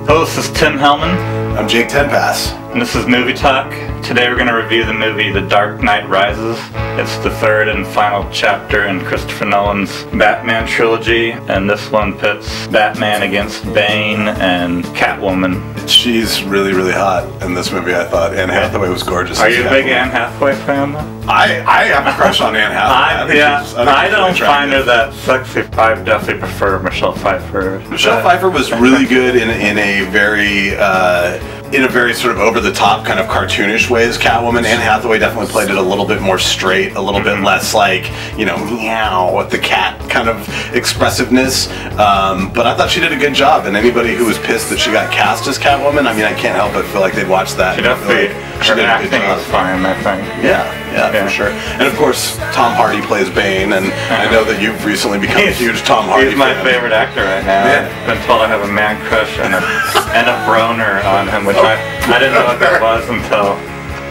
Hello, this is Tim Hellman. I'm Jake Tenpass. And this is Movie Talk. Today we're going to review the movie The Dark Knight Rises. It's the third and final chapter in Christopher Nolan's Batman trilogy, and this one pits Batman against Bane and Catwoman. She's really, really hot in this movie, I thought. Anne Hathaway was gorgeous. Are you a big Anne Hathaway fan, though? I have a crush on Anne Hathaway. I don't find her that sexy. I definitely prefer Michelle Pfeiffer. Michelle Pfeiffer was really good in a very sort of over-the-top kind of cartoonish way as Catwoman. Anne Hathaway definitely played it a little bit more straight, a little bit less like, you know, meow with the cat kind of expressiveness. But I thought she did a good job, and anybody who was pissed that she got cast as Catwoman, I mean, I can't help but feel like they'd watch that. She definitely, her acting was fine, I think. Yeah, for sure. And of course, Tom Hardy plays Bane, and I know that you've recently become a huge Tom Hardy fan. He's my favorite actor right now. Yeah. I've been told I have a man crush and a broner on him, which I didn't know what that was until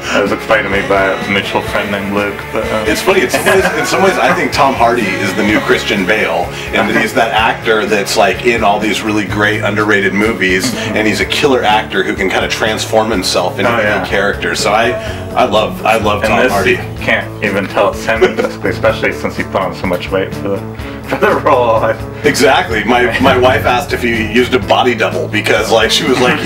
it was explained to me by a mutual friend named Luke. But, it's funny, in some ways I think Tom Hardy is the new Christian Bale, and that he's that actor that's like in all these really great underrated movies, and he's a killer actor who can kind of transform himself into any character. So I love Tom Hardy. You can't even tell it's him, especially since he put on so much weight for the role. Exactly. My wife asked if he used a body double because like she was like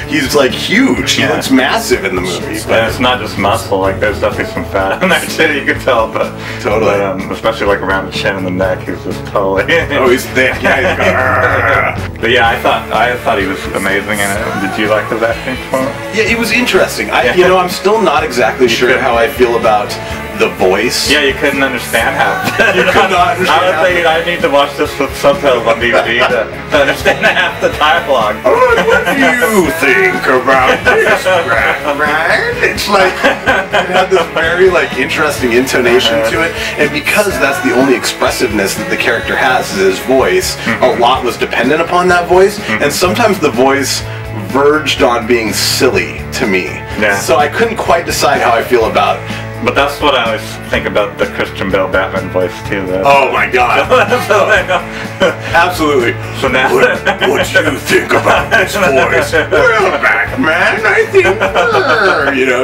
he's like huge. He looks massive in the movie. But it's not just muscle. Like there's definitely some fat in there too. You can tell, but totally. But, especially like around the chin and the neck, he's just totally. Oh, he's thick. Yeah, he's But yeah, I thought he was amazing in it. Did you like his acting for it? Yeah, it was interesting. I'm still not exactly sure how I feel about the voice. Yeah, you couldn't understand half. You could not understand. I need to watch this with subtitles on DVD to understand half the dialogue. Oh, what do you think about this, Batman? It's like it had this very like interesting intonation to it, and because that's the only expressiveness that the character has is his voice, a lot was dependent upon that voice, and sometimes the voice verged on being silly to me. Yeah. So I couldn't quite decide how I feel about. But that's what I always think about the Christian Bale Batman voice too. Though. Oh my God! Absolutely. So now, what do you think about this voice? Well, Batman, I think.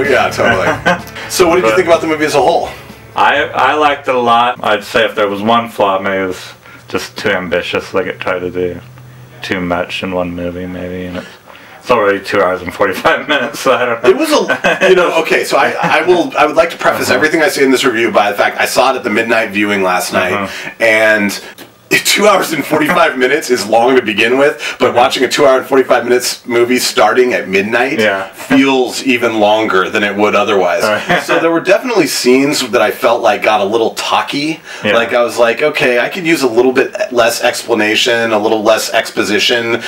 Yeah, totally. So, what did you think about the movie as a whole? I liked it a lot. I'd say if there was one flaw, maybe it was just too ambitious. Like it tried to do too much in one movie, maybe, and it's already 2 hours and 45 minutes, so I don't know. It was okay, so I would like to preface everything I say in this review by the fact I saw it at the midnight viewing last night, and 2 hours and 45 minutes is long to begin with, but watching a 2 hour and 45 minutes movie starting at midnight feels even longer than it would otherwise. So there were definitely scenes that I felt like got a little talky. Like I was like, okay, I could use a little bit less explanation, a little less exposition,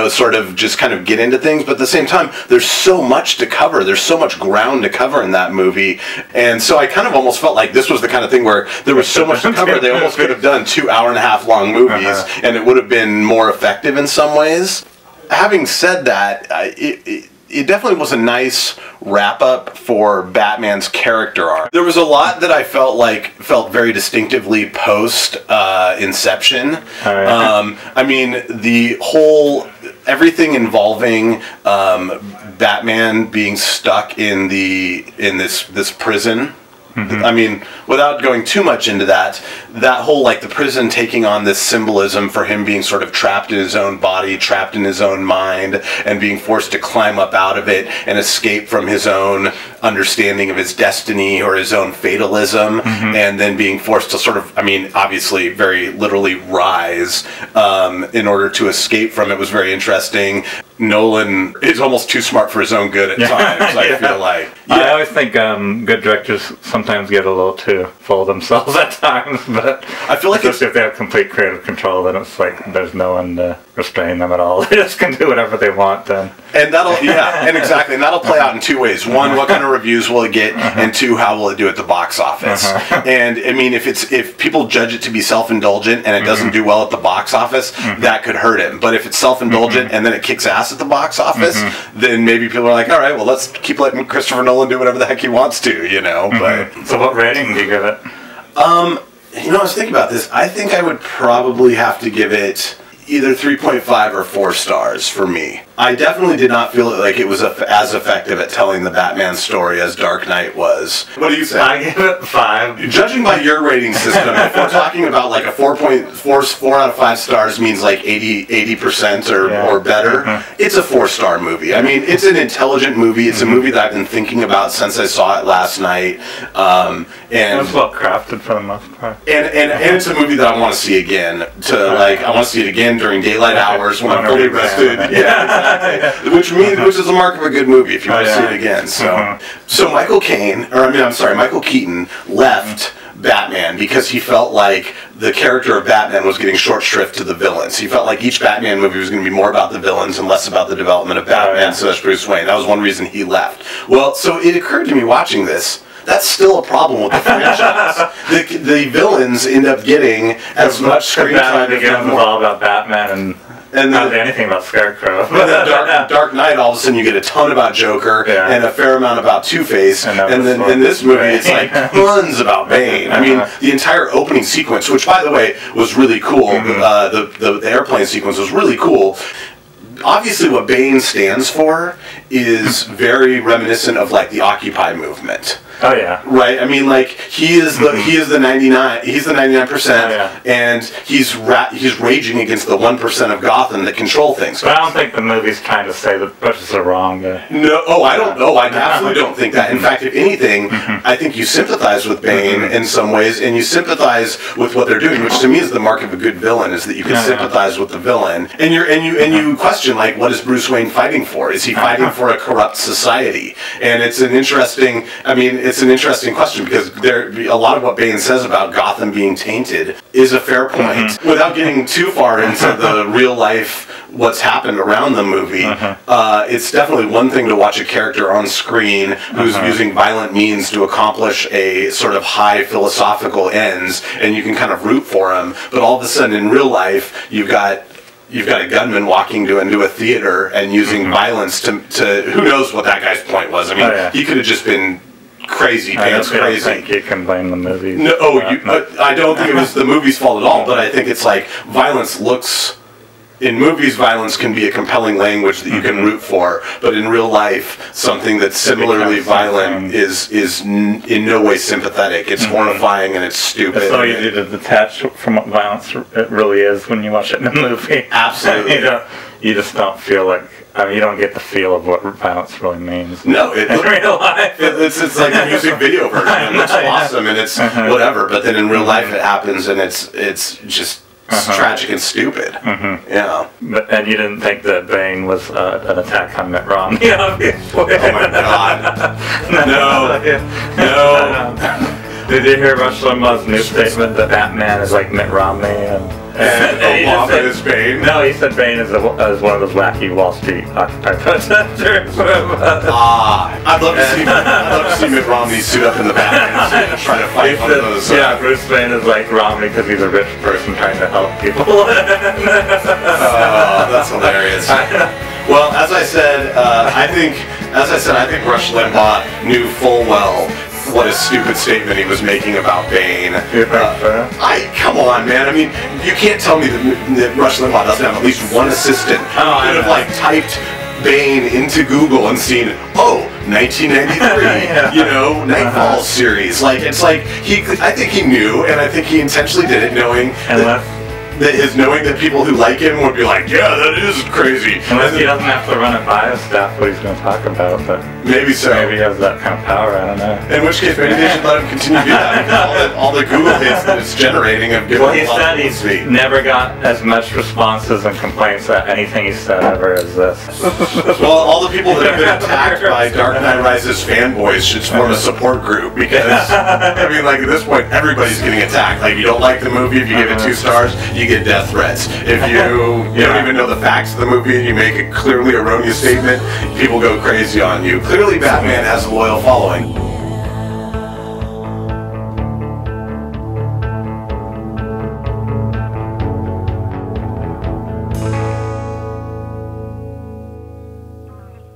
sort of just kind of get into things. But at the same time, there's so much to cover. There's so much ground to cover in that movie. And so I kind of almost felt like this was the kind of thing where there was so much to cover, they almost could have done 2 hour-and-a-half long movies, and it would have been more effective in some ways. Having said that, it definitely was a nice wrap-up for Batman's character arc. There was a lot that I felt very distinctively post Inception. I mean, everything involving Batman being stuck in this prison. I mean, without going too much into that whole, like, the prison taking on this symbolism for him being sort of trapped in his own body, trapped in his own mind, and being forced to climb up out of it and escape from his own understanding of his destiny or his own fatalism, and then being forced to sort of, I mean, obviously very literally rise in order to escape from it was very interesting. Nolan is almost too smart for his own good at times, I feel like. I always think good directors sometimes get a little too full of themselves at times, but I feel like if they have complete creative control, then it's like there's no one to restrain them at all. They just can do whatever they want then. And exactly, and that'll play out in two ways. One, what kind of reviews will it get, and two, how will it do at the box office? And I mean, if people judge it to be self-indulgent and it doesn't do well at the box office, that could hurt him. But if it's self-indulgent and then it kicks ass at the box office, then maybe people are like, all right, well, let's keep letting Christopher Nolan do whatever the heck he wants to, But so, what rating do you give it? I was thinking about this. I think I would probably have to give it. either 3.5 or 4 stars for me. I definitely did not feel like it was as effective at telling the Batman story as Dark Knight was. What do you say? I give it 5. Judging by your rating system, if we're talking about like a 4 out of 5 stars means like 80% or better, it's a 4-star movie. I mean, it's an intelligent movie. It's a movie that I've been thinking about since I saw it last night. And it's well crafted for the most part. And it's a movie that I want to see again. I want to see it again during daylight hours when I'm fully rested. Yeah, exactly. Which is a mark of a good movie if you want to see it again. So Michael Keaton left Batman because he felt like the character of Batman was getting short shrift to the villains. He felt like each Batman movie was going to be more about the villains and less about the development of Batman, so that's Bruce Wayne. That was one reason he left. Well, so it occurred to me watching this, that's still a problem with the franchise. The villains end up getting as much screen time. It was all about Batman and not anything about Scarecrow. And then Dark Knight, all of a sudden you get a ton about Joker and a fair amount about Two-Face. And then in this movie it's like tons about Bane. I mean, the entire opening sequence, which by the way was really cool, the airplane sequence was really cool. Obviously what Bane stands for is very reminiscent of like the Occupy movement. Oh yeah. Right. I mean, like he is the 99. He's the 99%, and he's raging against the 1% of Gotham that control things. But I don't think the movie's trying to say the Bushes are wrong. No. Oh, I don't know. I absolutely don't think that. In fact, if anything, I think you sympathize with Bane in some ways, and you sympathize with what they're doing, which to me is the mark of a good villain, is that you can sympathize with the villain, and you question like, what is Bruce Wayne fighting for? Is he fighting for a corrupt society? And it's an interesting. I mean, it's an interesting question because a lot of what Bane says about Gotham being tainted is a fair point. Without getting too far into the real life, what's happened around the movie, it's definitely one thing to watch a character on screen who's using violent means to accomplish a sort of high philosophical ends, and you can kind of root for him. But all of a sudden, in real life, you've got a gunman walking into a theater and using violence to who knows what that guy's point was. I mean, he could have just been crazy, pants crazy. I don't think you can blame the movie. No, I don't think it was the movie's fault at all, but I think it's like in movies, violence can be a compelling language that you can root for, but in real life, something that's similarly violent is in no way sympathetic. It's horrifying and it's stupid. It's so easy to detach from what violence it really is when you watch it in a movie. Absolutely. You just don't feel like, I mean, you don't get the feel of what violence really means. No, in real life. It's like a music video version. It's awesome and it's whatever, but then in real life it happens and it's just tragic and stupid. Yeah. And you didn't think that Bane was an attack on Mitt Romney? Oh my God. No. Did you hear Rush Limbaugh's new statement that Batman is like Mitt Romney and Obama is Bane? No, he said Bane is one of those wacky Wall Street Occupy protesters. I'd love to see Mitt Romney suit up in the Batman suit and try to fight one of those. Yeah, Bruce Wayne is like Romney because he's a rich person trying to help people. That's hilarious. Well, as I said, I think Rush Limbaugh knew full well what a stupid statement he was making about Bane. Come on, man. I mean, you can't tell me that Rush Limbaugh doesn't have at least one assistant who could have like typed Bane into Google and seen, 1993, Nightfall series. Like, it's like I think he knew, and I think he intentionally did it, knowing that people who like him would be like, yeah, that is crazy. Unless he doesn't have to run it by his staff what he's going to talk about, but maybe so. Maybe he has that kind of power, I don't know. In which case, maybe they should let him continue to do that, because all the Google hits that it's generating have given him a lot of publicity. He never got as much responses and complaints at anything he said ever as this. Well, all the people that have been attacked by Dark Knight Rises fanboys should form a support group, because, I mean, like, at this point, everybody's getting attacked. Like, if you don't like the movie, if you give it 2 stars, you get death threats. If you don't even know the facts of the movie and you make a clearly erroneous statement, people go crazy on you. Clearly Batman has a loyal following.